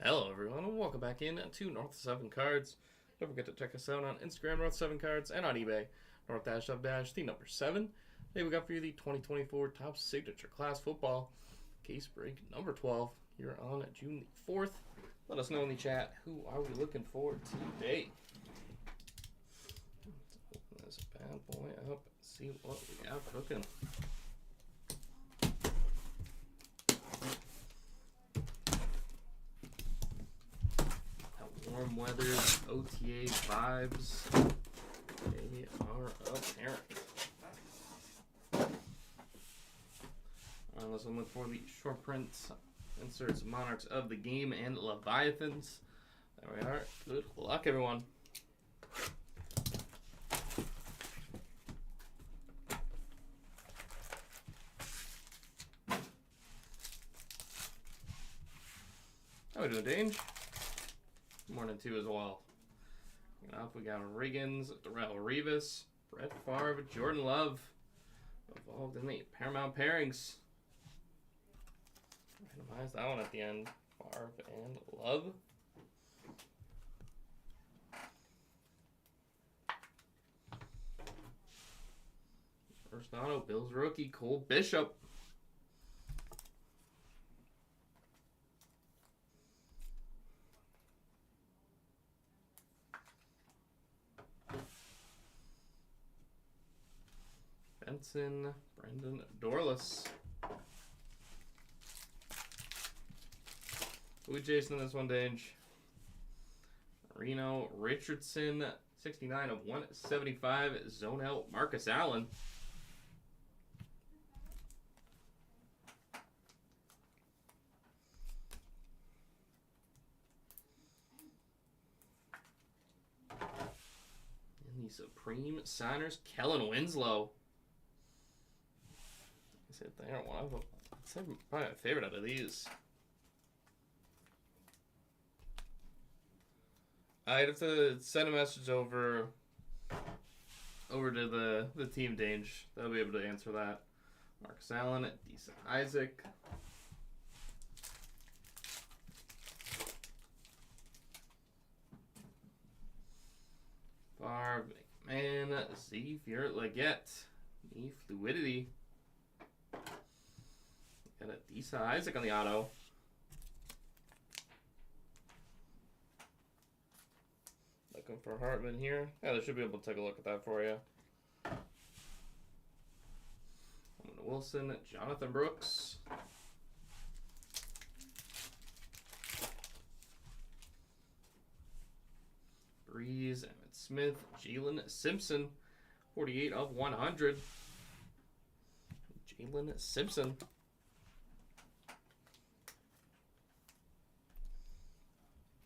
Hello, everyone, and welcome back in to North 7 Cards. Don't forget to check us out on Instagram, North 7 Cards, and on eBay, North-the number 7. Today we got for you the 2024 Top Signature Class Football Case Break number 12 here on June the 4th. Let us know in the chat, who are we looking for today? Let's open this bad boy up and see what we got cooking. Warm weather, OTA vibes, they are apparent. Let's look for the short print inserts, Monarchs of the Game and Leviathans. There we are. Good luck, everyone. How we doing, Dange? Morning too as well. Up, we got Riggins, Darrelle Revis, Brett Favre, Jordan Love, involved in the Paramount pairings. Randomize that one at the end. Favre and Love. First auto, Bills rookie Cole Bishop. Benson, Brendan Dorless. Who Jason in this one, Dange? Reno Richardson, 69 of 175. Zone out Marcus Allen. And the Supreme Signers, Kellen Winslow. They are one of them. It's probably my favorite out of these. I'd have to send a message over to the team, Dange. They'll be able to answer that. Marcus Allen, Decent Isaac. Favre, McMahon, Xavier Leggett, the Fluidity. Got a Decent Isaac on the auto. Looking for Hartman here. Yeah, they should be able to take a look at that for you. Wilson, Jonathan Brooks. Breeze, Emmett Smith, Jalen Simpson, 48 of 100. Jalen Simpson.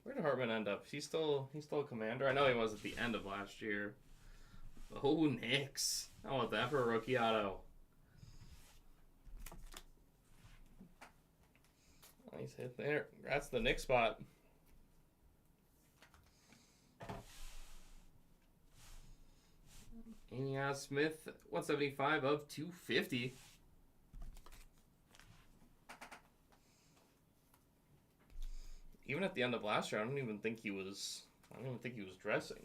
Where did Hartman end up? He's still a Commander. I know he was at the end of last year. Oh, Knicks. I want that for a rookie auto. Nice hit there. Congrats to the Knicks spot. Anias Smith, 175 of 250. Even at the end of last year, I don't even think he was dressing.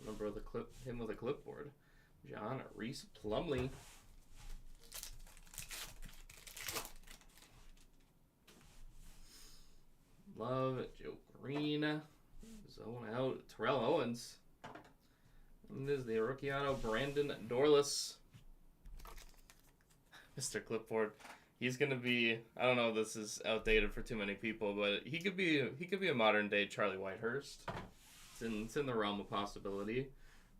Remember him with a clipboard. John Reese Plumlee. Love, Joe Green. Zone out, Terrell Owens. And this is the rookie auto, Brandon Dorless. Mr. Clipboard. He's gonna be, I don't know if this is outdated for too many people, but he could be a modern day Charlie Whitehurst. It's in the realm of possibility.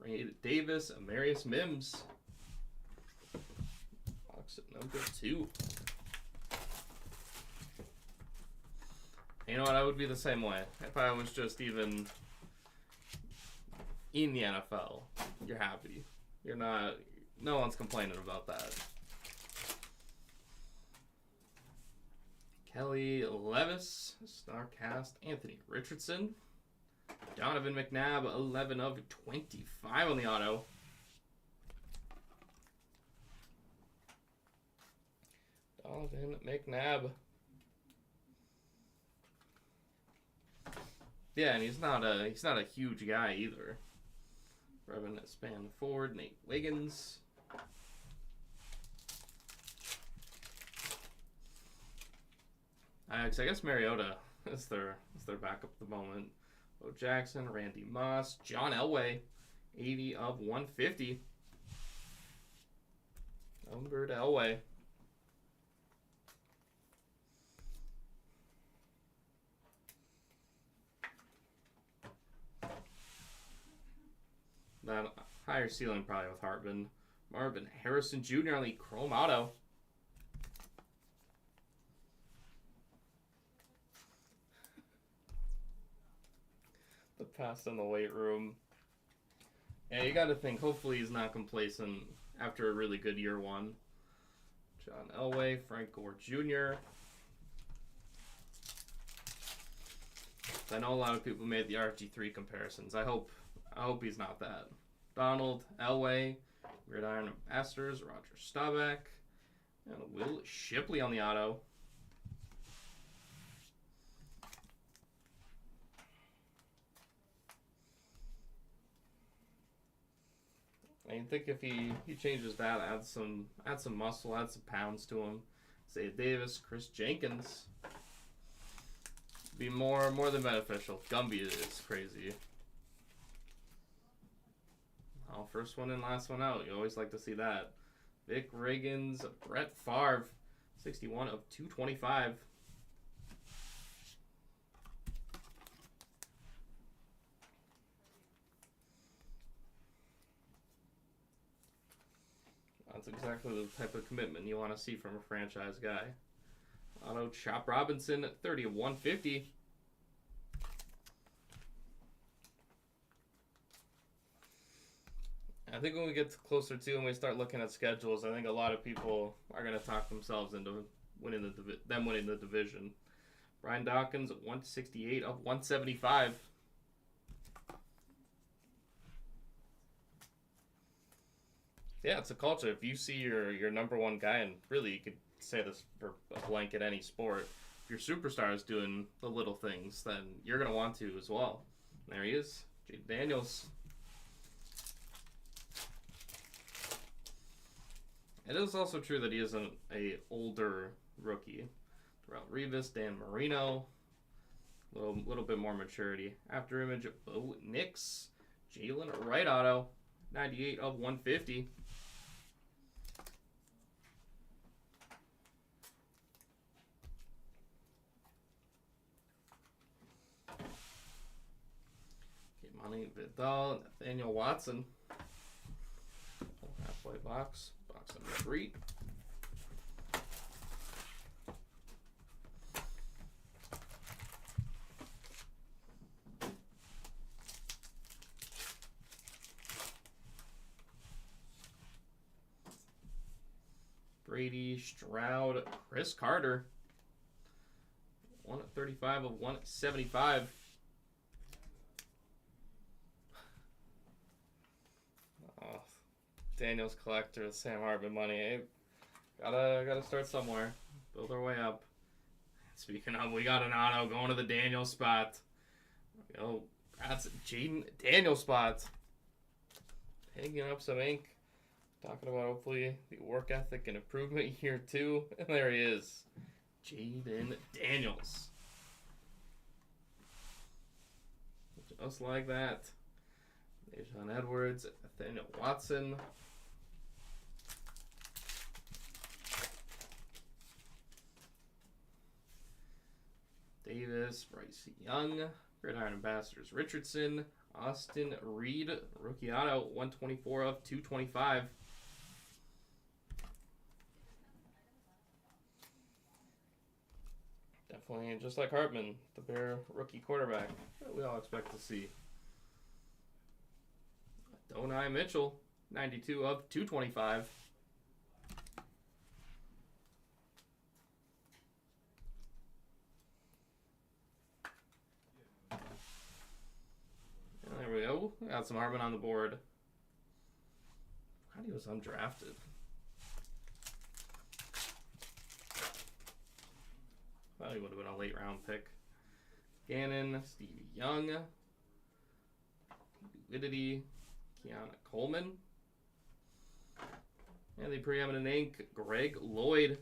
Ray Davis, Amarius Mims. Box at number 2. You know what? I would be the same way if I was just even in the NFL. You're happy. You're not. No one's complaining about that. Kelly Levis, Starcast, Anthony Richardson, Donovan McNabb, 11 of 25 on the auto. Donovan McNabb. Yeah, and he's not a huge guy either. Rubbing that span forward, Nate Wiggins. I guess Mariota is their backup at the moment. Bo Jackson, Randy Moss, John Elway, 80 of 150. Numbered Elway. That higher ceiling probably with Hartman. Marvin Harrison Jr. on the Chrome Auto. The pass in the weight room. Yeah, you got to think. Hopefully he's not complacent after a really good year one. John Elway, Frank Gore Jr. I know a lot of people made the RG3 comparisons. I hope he's not that. Donald Elway, Gridiron Masters, Roger Staubach, and Will Shipley on the auto. I think if he changes that, add some muscle, add some pounds to him. Say Davis, Chris Jenkins. Be more than beneficial. Gumby is crazy. Oh, first one in, last one out. You always like to see that. Vic Riggins, Brett Favre, 61 of 225. That's exactly the type of commitment you want to see from a franchise guy. Auto Chop Robinson, 30 of 150. I think when we get closer to and we start looking at schedules, I think a lot of people are going to talk themselves into winning the division. Brian Dawkins, 168 of 175. Yeah, it's a culture. If you see your number one guy, and really you could say this for a blanket any sport, if your superstar is doing the little things, then you're going to want to as well. There he is, Jaden Daniels. It is also true that he isn't an older rookie. Darrelle Revis, Dan Marino, little bit more maturity. After image, Bo Nix, Jalen Wright auto, 98 of 150. Money Vidal, Nathaniel Watson. Halfway box. Box number 3. Brady, Stroud, Chris Carter. 135 of 175. Oh, Daniels collector, Sam Hartman money. Hey, gotta start somewhere. Build our way up. Speaking of, we got an auto going to the Daniels spot. Yo, that's Jaden Daniels spot. Hanging up some ink. Talking about hopefully the work ethic and improvement here too. And there he is. Jaden Daniels. Just like that. Dejon Edwards, Nathaniel Watson. Davis, Bryce Young, Gridiron Ambassadors Richardson, Austin Reed, rookie auto, 124 of 225. Definitely, just like Hartman, the Bear rookie quarterback that we all expect to see. Donai Mitchell, 92 of 225. And there we go. Got some Hartman on the board. How he was undrafted. Thought he would have been a late round pick. Gannon, Stevie Young, Fluidity, Kiana Coleman, and the preeminent ink, Greg Lloyd,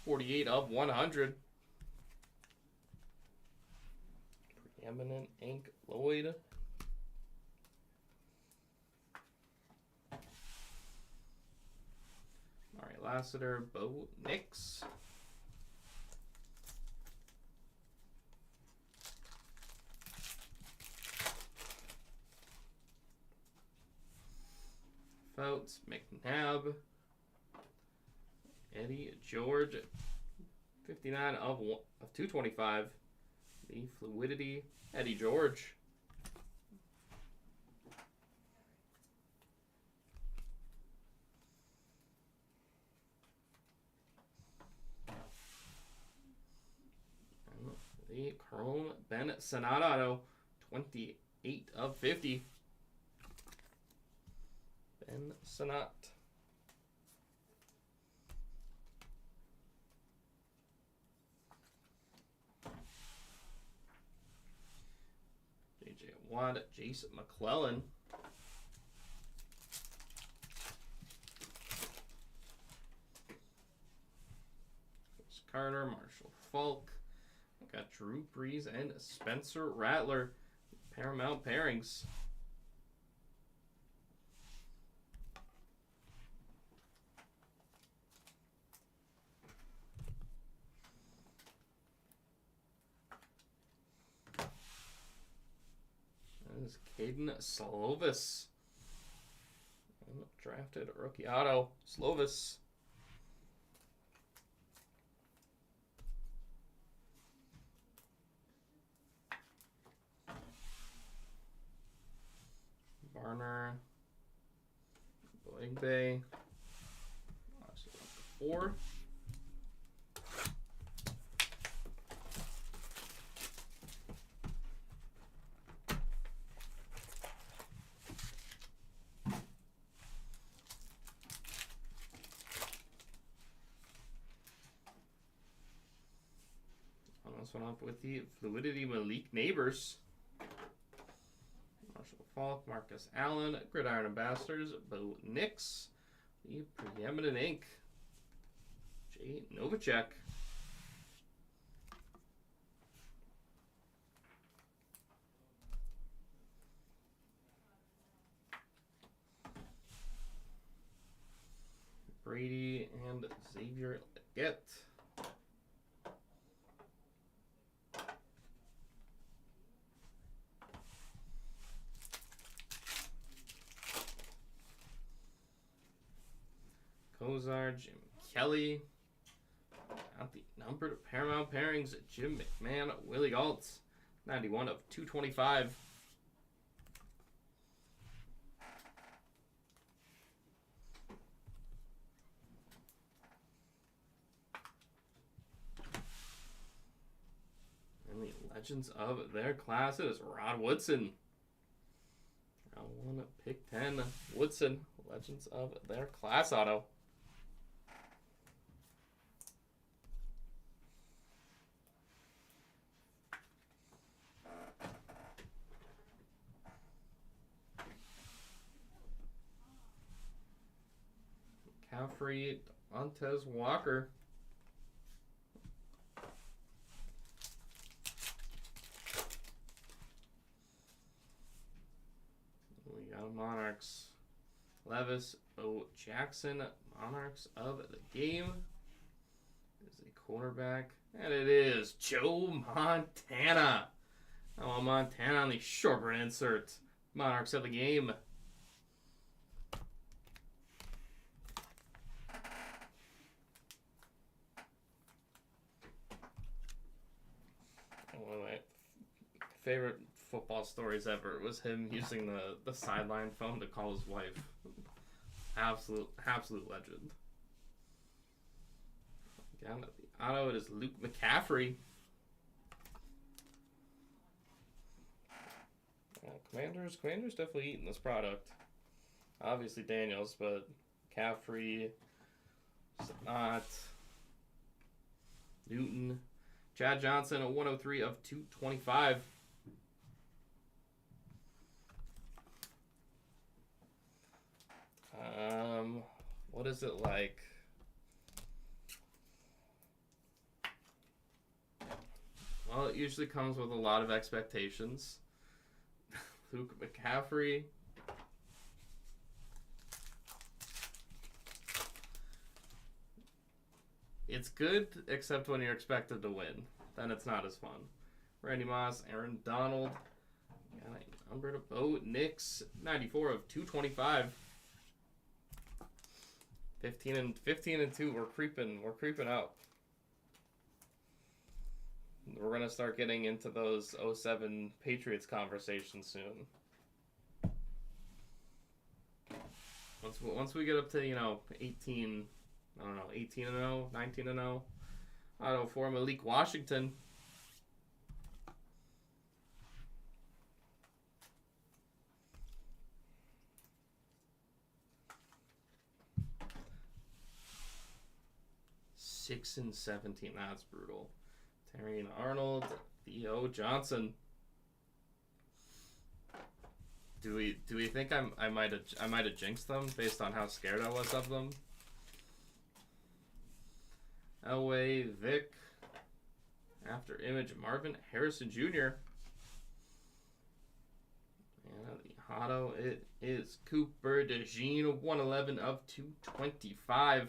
48 of 100. Preeminent ink, Lloyd. All right, Lassiter, Bo Nix. Fouts, McNabb, Eddie George, 59 of 225. The Fluidity, Eddie George. And the Chrome Ben Sonato, 28 of 50. Ben Sonat. J.J. Watt, Jason McClellan. Chris Carter, Marshall Falk. We got Drew Brees and Spencer Rattler. Paramount pairings. This is Caden Slovis. Drafted rookie auto. Slovis. Barner. Boigbe. 4. This one up with the Fluidity, Malik Neighbors. Marshall Falk, Marcus Allen, Gridiron Ambassadors, Bo Nix, the preeminent ink, Jay Novacek. Brady and Xavier Leggett. Kozar, Jim Kelly. At the numbered Paramount pairings, Jim McMahon, Willie Gault, 91 of 225. And the legends of their class is Rod Woodson. Round 1, pick 10, Woodson, legends of their class auto. Caffrey, Montez Walker. We got Monarchs. Levis O. Jackson, Monarchs of the game. Is a cornerback. And it is Joe Montana. Oh, Montana on the shortprint insert. Monarchs of the game. One of my favorite football stories ever was him using the sideline phone to call his wife. Absolute legend. Down at the auto, it is Luke McCaffrey. Commanders definitely eating this product. Obviously Daniels, but McCaffrey, Sonat, Newton, Chad Johnson, a 103 of 225. What is it like? Well, it usually comes with a lot of expectations. Luke McCaffrey. It's good, except when you're expected to win. Then it's not as fun. Randy Moss, Aaron Donald. Got a number to Bo Nix, 94 of 225. 15 and 2. We're creeping up. We're gonna start getting into those 07 Patriots conversations soon. Once we get up to 18, I don't know, 18 and 0, 19 and 0. Auto for Malik Washington. Six and 17. That's brutal. Terrion Arnold, Theo Johnson. Do we think I might have jinxed them based on how scared I was of them? Elway, Vic. After image, Marvin Harrison Jr. And the auto, it is Cooper DeJean, 111 of 225.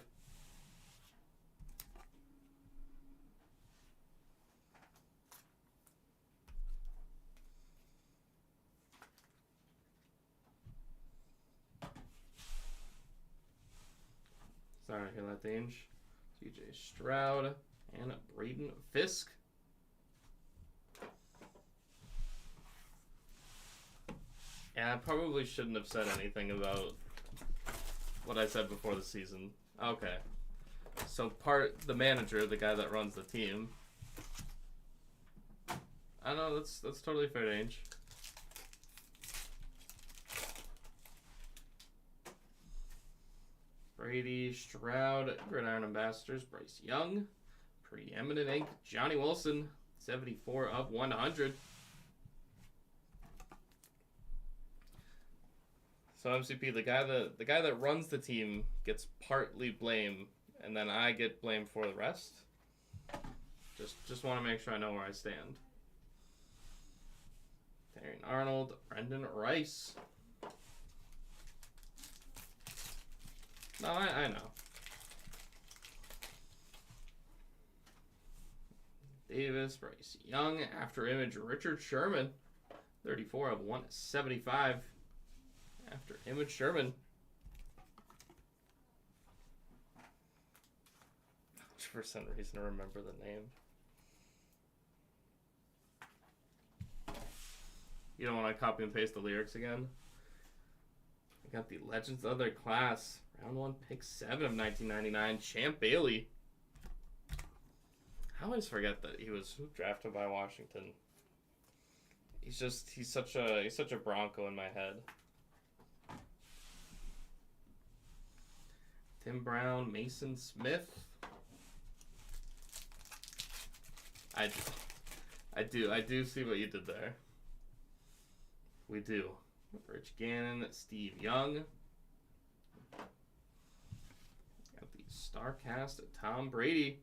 Sorry to hear that, Dange. CJ Stroud and Braden Fisk. Yeah, I probably shouldn't have said anything about what I said before the season. Okay. So the manager, the guy that runs the team. I know, that's totally fair, Dange. Brady, Stroud, Gridiron Ambassadors, Bryce Young, Preeminent Ink, Johnny Wilson, 74 of 100. So MCP, the guy that runs the team gets partly blame, and then I get blamed for the rest. Just want to make sure I know where I stand. Terrion Arnold, Brendan Rice. No, I know. Davis, Bryce Young, after image, Richard Sherman, 34 of 175. After image, Sherman. For some reason, to remember the name. You don't want to copy and paste the lyrics again? I got the Legends of their class. Round 1, pick 7 of 1999, Champ Bailey. I always forget that he was drafted by Washington. He's such a Bronco in my head. Tim Brown, Mason Smith. I do see what you did there. We do. Rich Gannon, Steve Young. Got the StarCast, Tom Brady.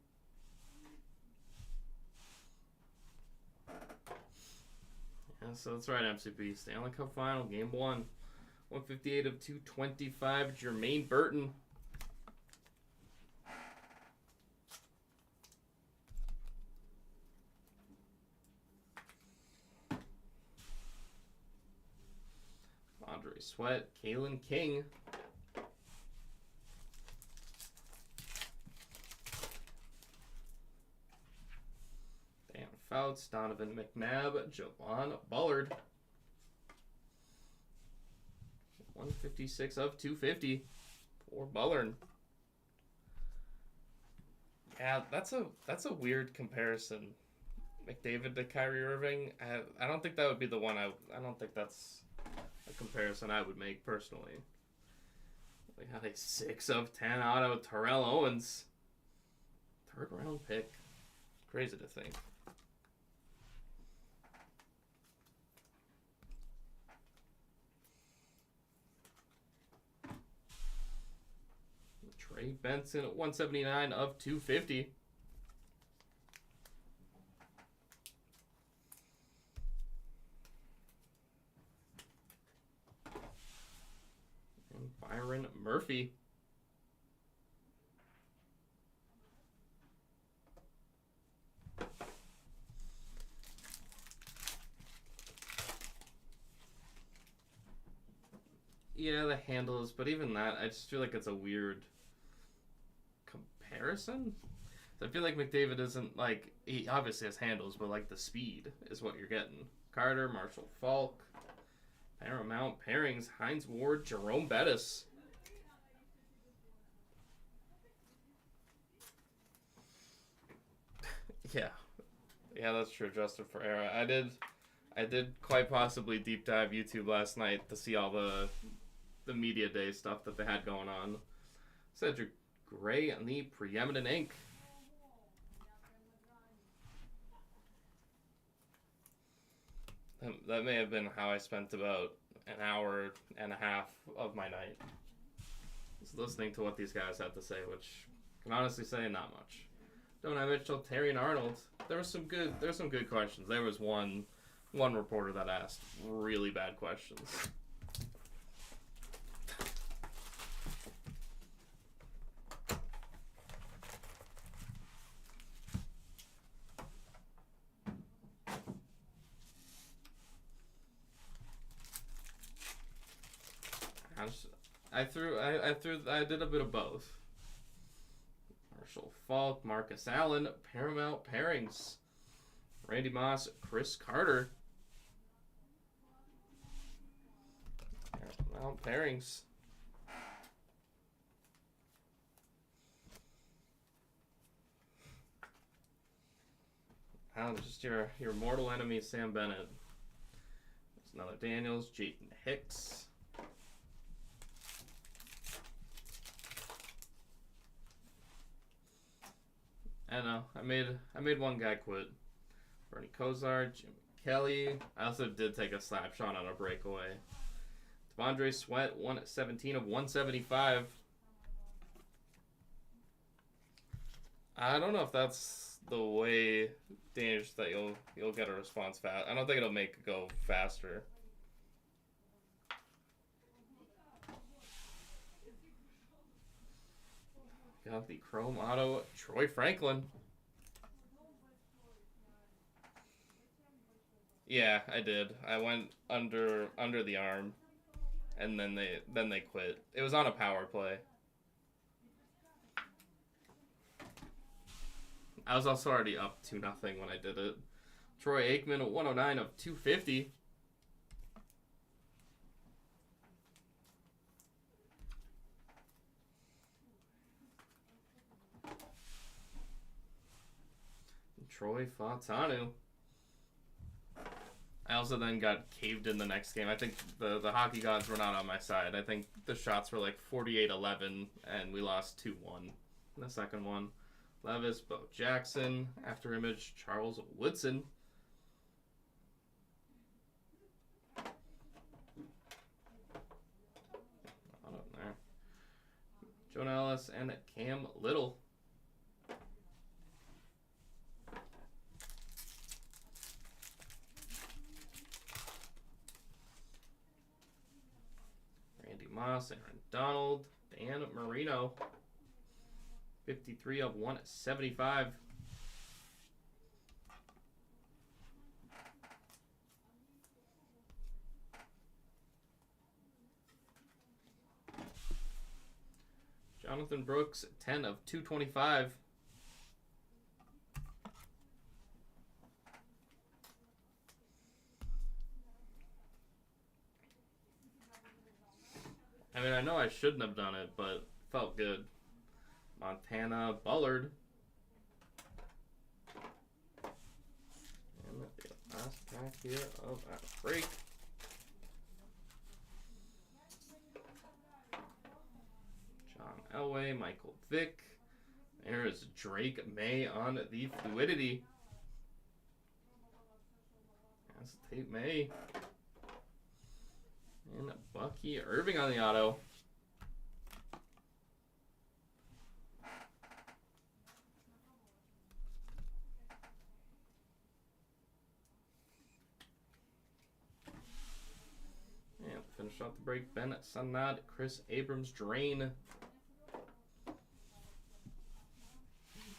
Yeah, so that's right, MCP. Stanley Cup Final, Game 1. 158 of 225, Jermaine Burton. Andre Sweat, Kalen King. Dan Fouts, Donovan McNabb, Javon Bullard. 156 of 250 for Bullard. Yeah, that's a weird comparison. McDavid to Kyrie Irving. I don't think that would be the one I don't think that's a comparison I would make personally. We had a 6 of 10 auto, Terrell Owens. 3rd round pick. Crazy to think. Trey Benson, 179 of 250. And Byron Murphy. Yeah, the handles, but even that, I just feel like it's a weird comparison. So I feel like McDavid isn't like, he obviously has handles, but like the speed is what you're getting. Carter, Marshall Falk, Paramount Pairings, Hines Ward, Jerome Bettis. Yeah. Yeah, that's true, Justin Ferreira. I did quite possibly deep dive YouTube last night to see all the media day stuff that they had going on. Cedric Gray on the Preeminent Ink. That may have been how I spent about an hour and a half of my night. Just listening to what these guys had to say, which I can honestly say not much. Donai Mitchell, Terry and Arnold. There was some good questions. There was one reporter that asked really bad questions. I did a bit of both. Marshall Falk, Marcus Allen, Paramount Pairings, Randy Moss, Chris Carter. Paramount Pairings. Just your mortal enemy, Sam Bennett. There's another Daniels, Jayden Hicks. I know. I made one guy quit. Bernie Kosar, Jim Kelly. I also did take a slap shot on a breakaway. Devondre Sweat, 117 of 175. I don't know if that's the way dangerous that you'll get a response fast. I don't think it'll make it go faster. Got the Chrome Auto, Troy Franklin. Yeah, I did. I went under the arm, and then they quit. It was on a power play. I was also already up 2-0 when I did it. Troy Aikman, 109 of 250. Troy Fontanu. I also then got caved in the next game. I think the hockey gods were not on my side. I think the shots were like 48-11, and we lost 2-1 in the second one. Levis, Bo Jackson, after image, Charles Woodson. There. Jonah Ellis and Cam Little. Randy Moss, Aaron Donald, Dan Marino. 53 of 175. Jonathan Brooks, 10 of 225. I mean, I know I shouldn't have done it, but felt good. Montana Bullard. And the last pack here of our break. John Elway, Michael Vick. There is Drake May on the Fluidity. That's Tate May. And Bucky Irving on the auto. shot the break. Ben Sanad, Chris Abrams, Drain.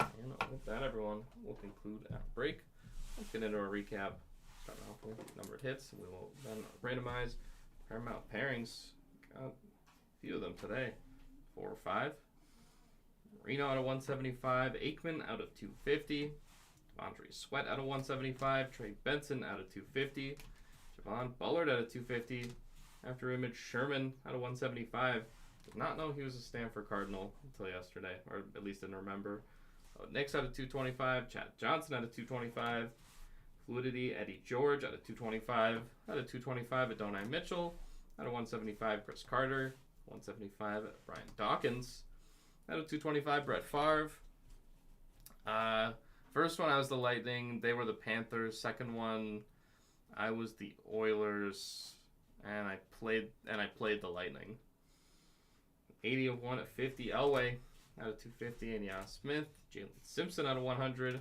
And with that, everyone, we'll conclude our break. Let's get into a recap. Starting off with numbered hits. We will then randomize Paramount pairings. Got a few of them today. 4 or 5. Reno out of 175. Aikman out of 250. Devondre Sweat out of 175. Trey Benson out of 250. Javon Bullard out of 250. After image, Sherman out of 175. Did not know he was a Stanford Cardinal until yesterday, or at least didn't remember. Knicks out of 225. Chad Johnson out of 225. Fluidity, Eddie George out of 225. Out of 225, Adonai Mitchell. Out of 175, Chris Carter. 175, Brian Dawkins. Out of 225, Brett Favre. First one, I was the Lightning. They were the Panthers. Second one, I was the Oilers, and I played the Lightning. 80 of 1 at 50, Elway out of 250, and Smith. Jalen Simpson out of 100.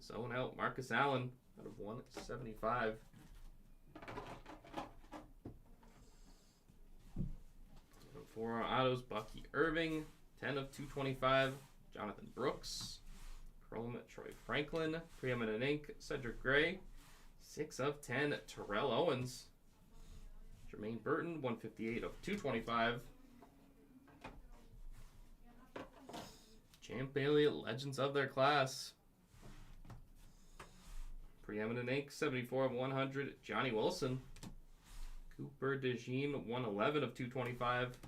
Zone out, Marcus Allen out of 175. For our autos, Bucky Irving, 10 of 225. Jonathan Brooks. Chrome, Troy Franklin. Preeminent Ink, Cedric Gray. 6 of 10, Terrell Owens. Jermaine Burton, 158 of 225. Champ Bailey, legends of their class. Preeminent Ink, 74 of 100, Johnny Wilson. Cooper DeJean, 111 of 225.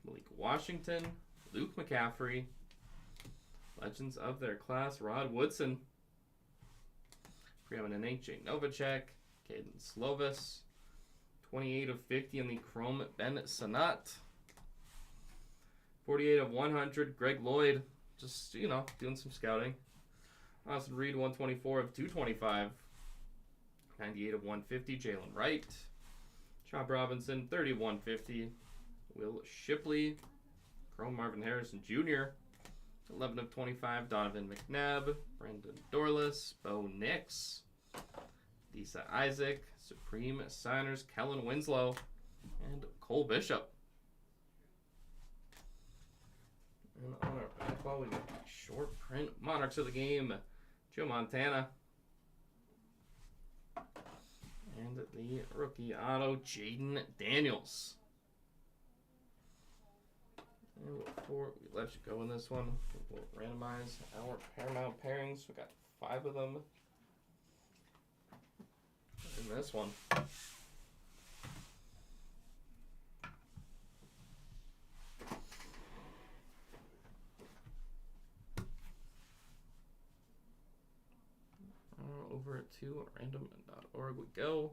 Malik Washington, Luke McCaffrey. Legends of their class, Rod Woodson. Preeminent Ink, Jay Novacek. Caden Slovis. 28 of 50 in the Chrome, Ben Sanat. 48 of 100, Greg Lloyd. Just, doing some scouting. Austin Reed, 124 of 225. 98 of 150, Jalen Wright. Chop Robinson, 30 of 150. Will Shipley. Chrome Marvin Harrison Jr. 11 of 25, Donovan McNabb. Brandon Dorless. Bo Nix. Disa Isaac. Supreme Signers, Kellen Winslow. And Cole Bishop. And on our back wall, we got short print Monarchs of the Game, Joe Montana. And the rookie auto, Jaden Daniels. And before we let you go in this one, we'll randomize our Paramount pairings. We got 5 of them in this one. Over to random.org we go.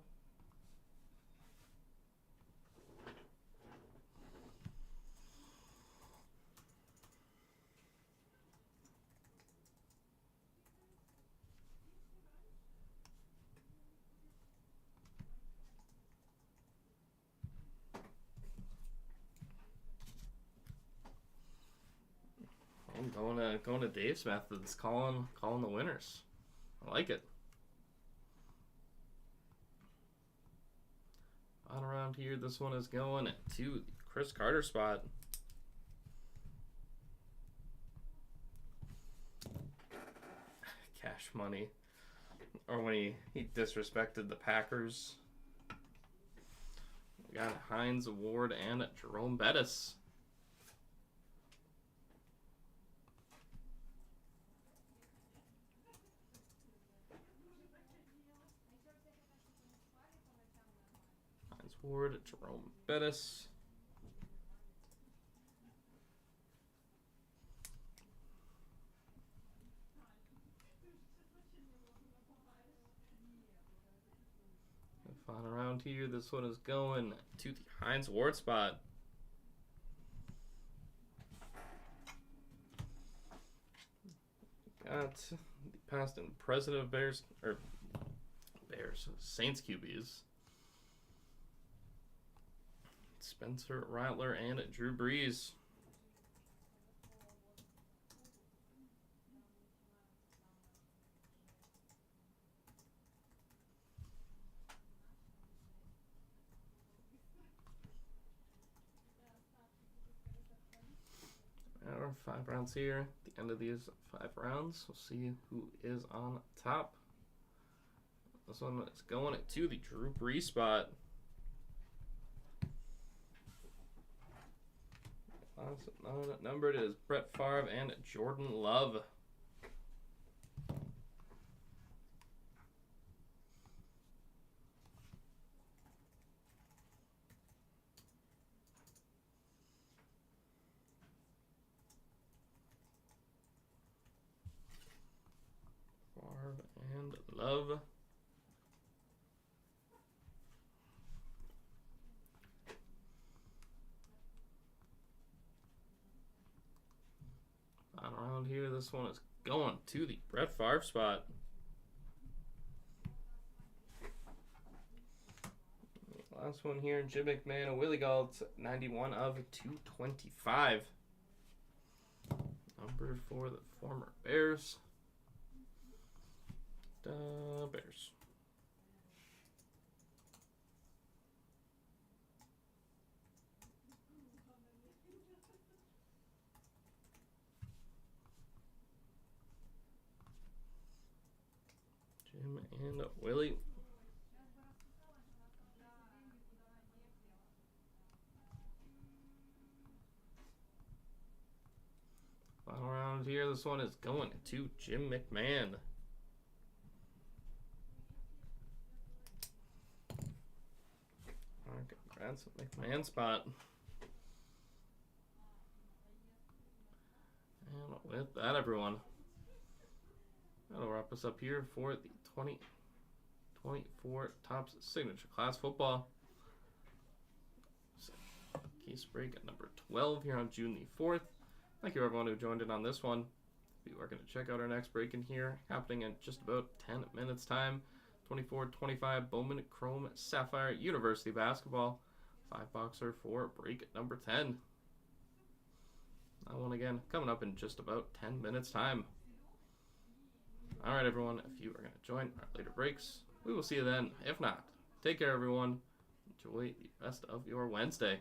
I'm going to Dave's methods, calling the winners. I like it. On around here, this one is going to the Chris Carter spot. Cash Money. Or when he disrespected the Packers. We got Hines Ward and Jerome Bettis. Ward, Jerome Bettis. On around here, this one is going to the Hines Ward spot. Got the past and present of Saints QBs. Spencer Rattler and Drew Brees. 5 rounds here. At the end of these 5 rounds, we'll see who is on top. This one is going to the Drew Brees spot. Last numbered is Brett Favre and Jordan Love. Favre and Love. Around here, this one is going to the Brett Favre spot. Last one here, Jim McMahon and Willie Gault, 91 of 225. Numbered for the former Bears. The Bears. Jim and Willie. Final round here. This one is going to Jim McMahon. Okay, congrats, McMahon spot. And with that, everyone, that'll wrap us up here for the 2024 Topps Signature Class Football. Case break at number 12 here on June the 4th. Thank you everyone who joined in on this one. We are going to check out our next break in here, happening in just about 10 minutes time. 24-25 Bowman Chrome Sapphire University Basketball. 5-boxer for break at number 10. That one again coming up in just about 10 minutes time. Alright everyone, if you are going to join our later breaks, we will see you then. If not, take care everyone. Enjoy the rest of your Wednesday.